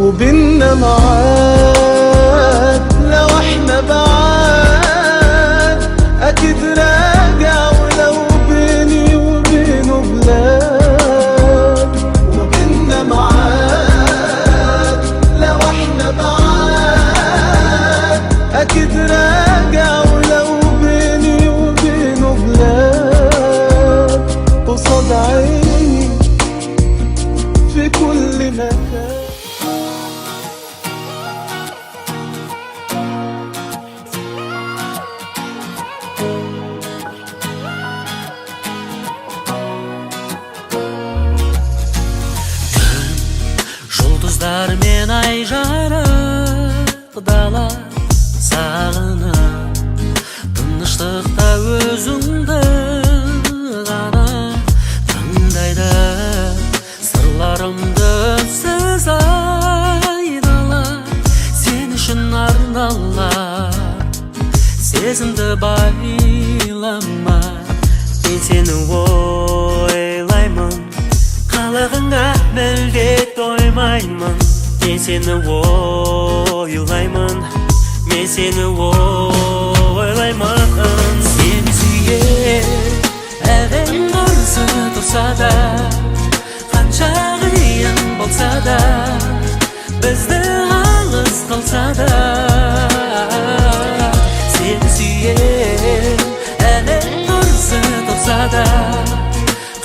وبيننا معاد لو احنا بعاد اكيد راجع، ولو بيني وبينه بلاد. وبيننا معاد لو احنا بعاد اكيد راجع، ولو بيني وبينه بلاد. قصاد عيني في كل مكان. Жұлдыздармен ай жарық дала сағынып, тыныштықта өзіңді ғана тыңдайды. Сырларымды сіз айдала, сен үшін арналар. Сезімді байлама, мен сені ойлаймын, қалағыңа мүлде тоймаймын. Мен сені ойлаймын, мен сені ойлаймын. Сені сүйер әлем қарсы тұрса да, қанша қиын болса да, бізді алыс қылса да. Сені сүйер әлем қарсы тұрса да,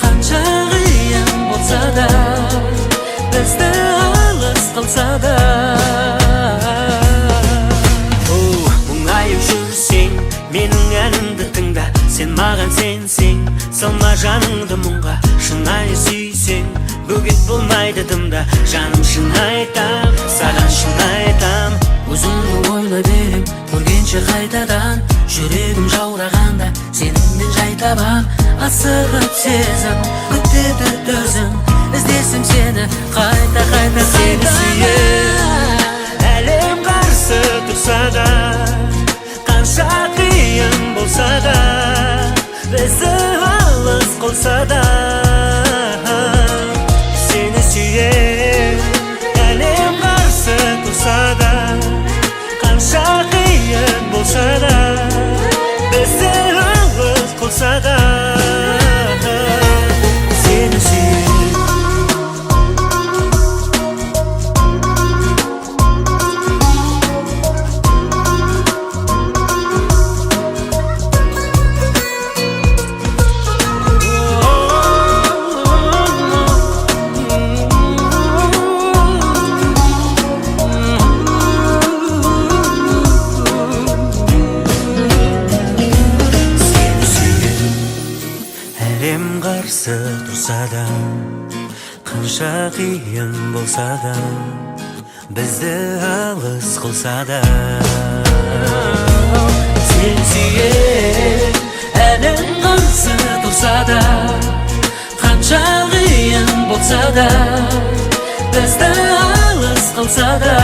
қанша қиын болса да, бізді алыс қылса да. Мұңайып жүрсең, менің әнімді тыңда. Сен маған сенсең, салма жаныңды мұңға. Шынайы сүйсең, бөгет болмайды дымда. Жаным шын айтам, саған шын айтам. Өзіңді ойлай берем, көргенше қайтадан. Жүрегім жаурағанда, сеніңмен жай табам. Асығып сезім, күтеді төзім, іздесем сені қайта. Сені сүйер әлем қарсы тұрса да, қанша қиын болса да, бізді алыс қылса да. Сені сүйер әлем қарсы тұрса да, қанша қиын болса да, бізді алыс қылса да. Сені сүйер. Әлем қарсы тұрса да, қанша қиын болса да, бізді алыс қылса да. Сен сүйер әлем қарсы тұрса да, қанша қиын болса да, бізді алыс қылса да.